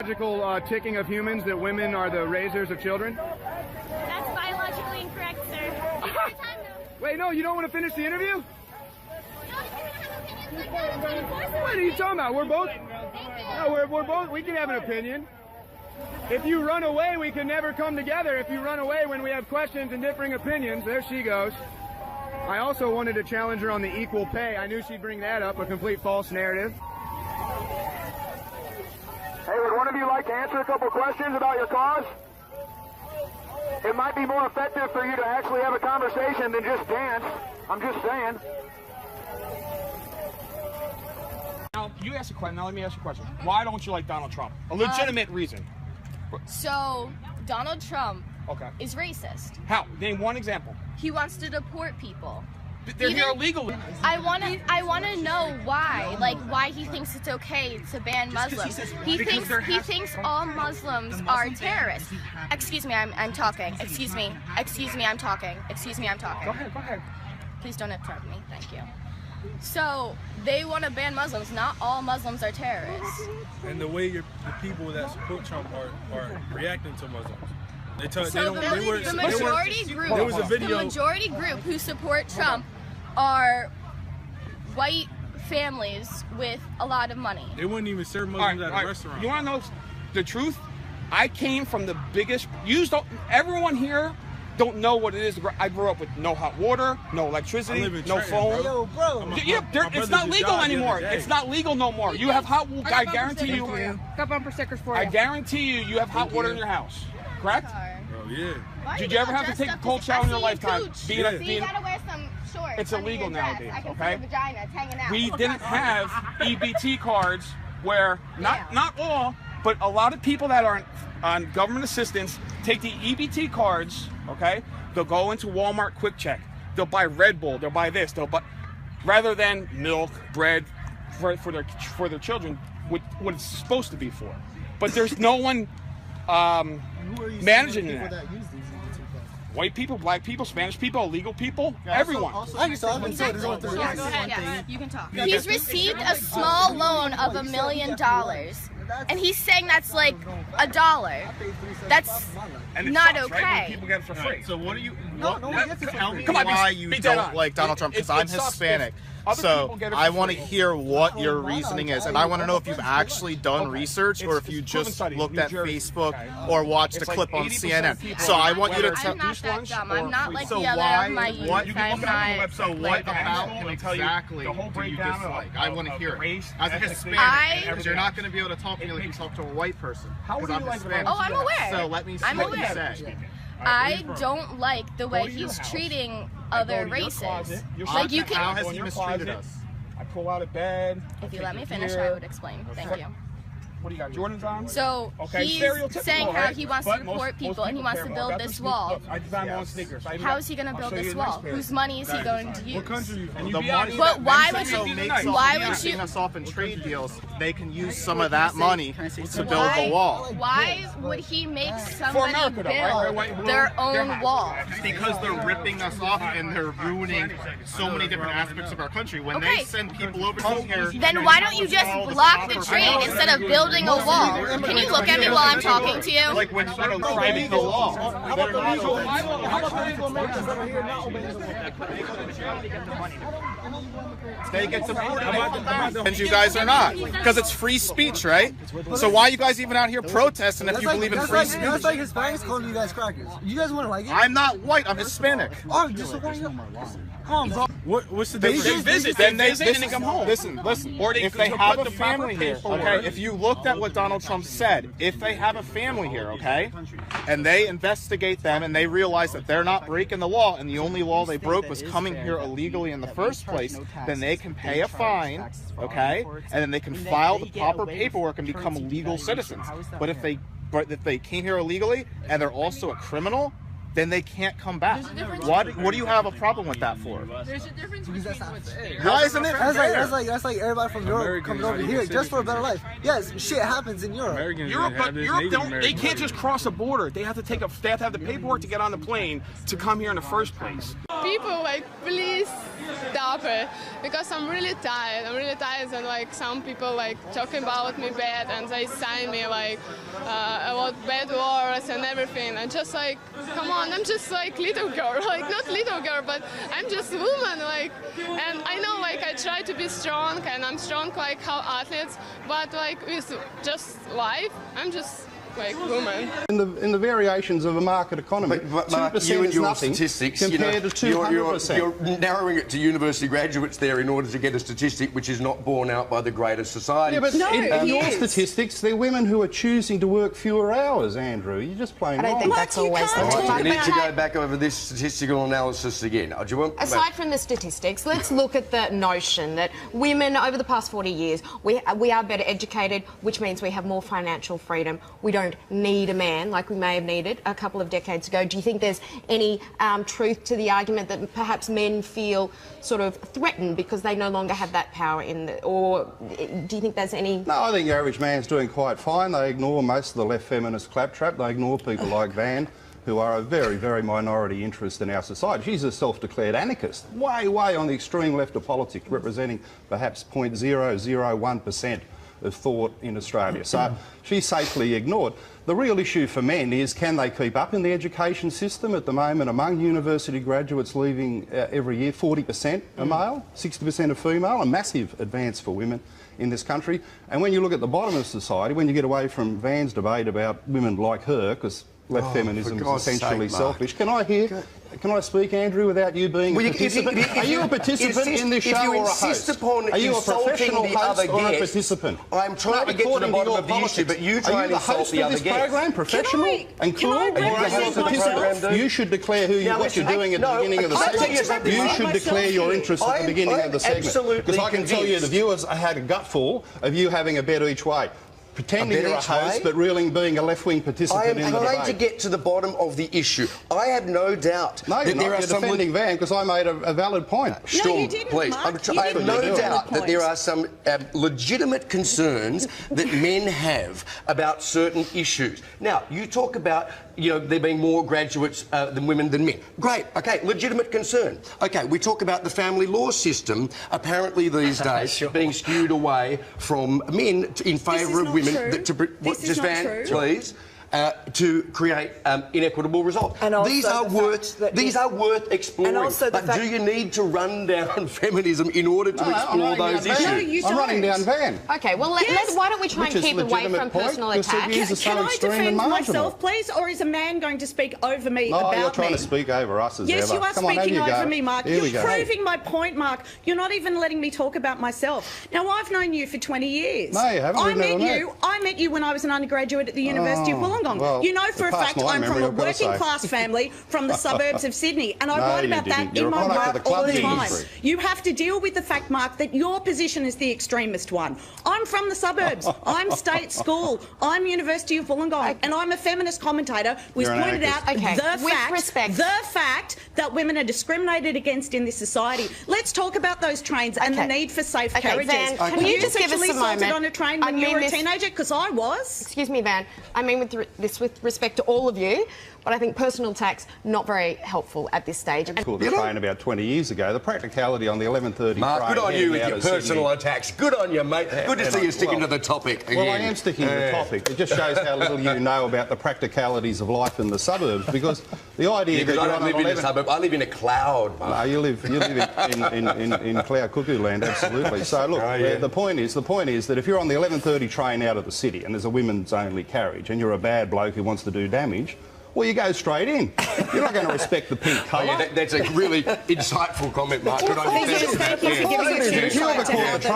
biological ticking of humans that women are the raisers of children? That's biologically incorrect, sir. Take your time, though. Wait, no, you don't want to finish the interview? No, you're gonna have opinions like that. It's unenforceable. What are you talking about? We're both. Thank you. No, we're both. We can have an opinion. If you run away, we can never come together. If you run away when we have questions and differing opinions, there she goes. I also wanted to challenge her on the equal pay. I knew she'd bring that up, a complete false narrative. Hey, would one of you like to answer a couple questions about your cause? It might be more effective for you to actually have a conversation than just dance. I'm just saying. Now, you ask a question. Now, let me ask you a question. Why don't you like Donald Trump? A legitimate reason. So, Donald Trump Okay. is racist. How? Name one example. He wants to deport people. They're here illegally. I wanna know why. Like, why he thinks it's okay to ban Muslims. He thinks all Muslims are terrorists. Excuse me, I'm talking. Excuse me, I'm talking. Excuse me, I'm talking. Go ahead. Please don't interrupt me. Thank you. So, they want to ban Muslims. Not all Muslims are terrorists. And the way the people that support Trump are reacting to Muslims. The majority group who support Trump are white families with a lot of money. They wouldn't even serve Muslims at a restaurant. You want to know the truth? I came from the biggest. Everyone here don't know what it is. I grew up with no hot water, no electricity, no phone. Yo, bro. It's not legal anymore. It's not legal no more. You have hot water. I guarantee you. Got bumper stickers for you. I guarantee you have hot water in your house. Correct? Oh, yeah. Did you ever have to take a cold shower in your lifetime? So you gotta wear some shorts. It's illegal nowadays, I can okay? see the vagina hanging out. We didn't have EBT cards where, not all, but a lot of people that are on government assistance take the EBT cards, okay? They'll go into Walmart Quick Check. They'll buy Red Bull. They'll buy this. They'll buy, rather than milk, bread for their children, what it's supposed to be for. But there's no one managing that. White people, black people, Spanish people, illegal people, everyone. Go ahead. You can talk. He's received a small loan of $1 million, and he's saying that's like $1. That's not okay. Right? People get it for free. So what do you? Tell me why you don't like Donald Trump, because I'm Hispanic. So I want to hear what your reasoning is, and I want to know if you've actually done research or if you just looked at Facebook or watched a clip on CNN. So I want you to tell. I'm not that dumb. I'm not like the other of my youth. I'm not. So what about him exactly do you dislike? I want to hear it. As a Hispanic, because you're not going to be able to talk to me like you talk to a white person. Because I'm Hispanic. Oh, I'm aware. So let me see what you say. I don't like the way he's treating other races. Like you can. How has he mistreated us? I pull out of bed. If you let me finish, I would explain. Thank you. What do you got? Jordans on? So he's saying how he wants to deport people and he wants to build this wall. I designed my own sneakers. How is he going to build this wall? Whose money is he going to use? What country? But why would you? Us off in trade deals, they can use some of that money to build the wall. Why would he make somebody build their own wall? Because they're ripping us off and they're ruining so many different aspects of our country. When they send people over here, then why don't you just block the trade instead of building a wall? Can you look at me while I'm talking to you? Like when they're driving the wall. They get supported. And you guys are not. Because it's free speech, right? So why are you guys even out here protesting if you believe in free speech? That's like Hispanics calling you guys crackers. You guys wouldn't like it? I'm not white, I'm Hispanic. Oh, just so why you... Come on, bro. What's the They difference? visit and they come home. Listen. If they have a family here, okay? If you looked at what Donald Trump said, if they have a family here, okay, and they investigate them and they realize that they're not breaking the law and the only law they broke was coming here illegally in the first place, then they can pay a fine, okay, and then they can file the proper paperwork and become legal citizens. But if they came here illegally and they're also a criminal, then they can't come back. What do you have a problem with that for? There's a difference between Why isn't it fair? That's like everybody from Europe coming over here just for a better life. Yes, shit happens in Europe. Europe, they can't just cross a border. They have to have the paperwork to get on the plane to come here in the first place. Be people, like, please stop it, because I'm really tired. And like some people like talking about me bad, and they sign me like about bad words and everything. And just like, come on, I'm just like little girl, like not little girl, but I'm just woman, like. And I know, like, I try to be strong, and I'm strong like how athletes, but like with just life, I'm just like woman. In the variations of a market economy, but Mark, 2% you and is your nothing statistics, compared to 200%. You're narrowing it to university graduates there in order to get a statistic which is not borne out by the greater society. Yeah, but in your statistics, they're women who are choosing to work fewer hours, Andrew. You're just playing wrong. I don't think that's always the case. We need to go back over this statistical analysis again. Do you want, aside from the statistics, let's look at the notion that women over the past 40 years, we are better educated, which means we have more financial freedom. We don't need a man like we may have needed a couple of decades ago. Do you think there's any truth to the argument that perhaps men feel sort of threatened because they no longer have that power or do you think there's any... No, I think the average man's doing quite fine. They ignore most of the left feminist claptrap. They ignore people like Van, who are a very, very minority interest in our society. She's a self-declared anarchist, way, way on the extreme left of politics, representing perhaps 0.001% of thought in Australia. So she's safely ignored. The real issue for men is, can they keep up in the education system? At the moment, among university graduates leaving every year, 40% are male, 60% are female, a massive advance for women in this country. And when you look at the bottom of society, when you get away from Van's debate about women like her, because left feminism is essentially selfish. Can I speak, Andrew, without you being a participant? Are you a participant in this show or a host? Are you a professional host or a participant? I'm trying to get to the bottom of the issue, but you try and insult the other guest. Are you the host of this program, professional and cool? Are you the host of the program, You should declare what you're doing at the beginning of the segment. You should declare your interest at the beginning of the segment. Because I can tell you the viewers had a gutful of you having a bet each way. Pretending you're a host, but really being a left-wing participant in the debate. I am trying to get to the bottom of the issue. I have no doubt that there are some... You're defending Van because I made a valid point. Storm, you didn't, please. Mark. I have no doubt that there are some legitimate concerns that men have about certain issues. Now, you talk about, there being more graduates than women than men. Great. OK, legitimate concern. OK, we talk about the family law system, apparently these days, being skewed away from men in favour of women. Please. To create inequitable results. These are worth exploring. But do you need to run down feminism in order to explore those issues? No, you don't. I'm running down Van. OK, well, why don't we try and keep away from personal attacks? Can I defend myself, please, or is a man going to speak over me about me? You're trying to speak over us as ever. Yes, you are speaking over me, Mark. You're proving my point, Mark. You're not even letting me talk about myself. Now, I've known you for 20 years. No, you haven't. I met you when I was an undergraduate at the University of Wollongong. Well, you know for a fact I'm from a working class family from the suburbs of Sydney, and I write about that in my work all the time. You have to deal with the fact, Mark, that your position is the extremist one. I'm from the suburbs. I'm state school. I'm University of Wollongong, and I'm a feminist commentator who's pointed out the fact that women are discriminated against in this society. Let's talk about those trains and the need for safe carriages. Van, can you just give us a moment? On a train when you were a teenager? Because I was. Excuse me, Van. I mean with respect to all of you, but I think personal attacks not very helpful at this stage. Called the train about 20 years ago. The practicality on the 11:30 Mark, train. good on you with your personal attacks. Good on you, mate. Good to see you sticking to the topic again. Well, I am sticking to the topic. It just shows how little you know about the practicalities of life in the suburbs, because the idea that I don't live in a suburb. I live in a cloud, Mark. No, you live in cloud cuckoo land, absolutely. So look, the point is that if you're on the 11:30 train out of the city and there's a women's only carriage and you're a bad bloke who wants to do damage, well, you go straight in. You're not going to respect the pink colour. That's a really insightful comment, Mark. Good on you. Thank you for giving us your insight to how the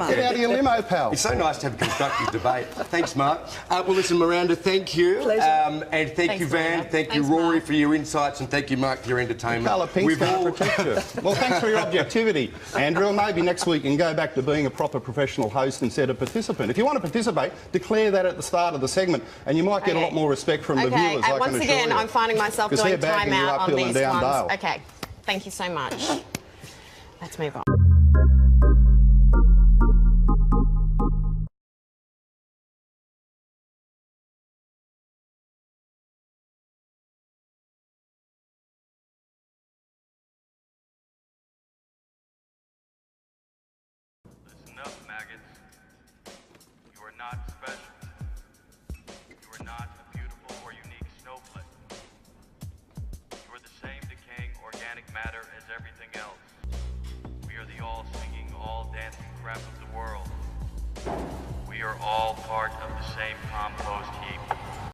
Get out of your limo, pal. It's so nice to have a constructive debate. Thanks, Mark. Well, listen, Miranda, thank you. And thank you, Van. Thank you, Rory, for your insights. And thank you, Mark, for your entertainment. Colour pink's going to protect you. Well, thanks for your objectivity, Andrew. Maybe next week you can go back to being a proper professional host instead of participant. If you want to participate, declare that at the start of the segment, and you might get a lot more respect from the viewers. And once again, I'm finding myself doing time out on these ones. Dale. OK, thank you so much. Let's move on. matter as everything else. We are the all-singing, all-dancing crap of the world. We are all part of the same compost heap.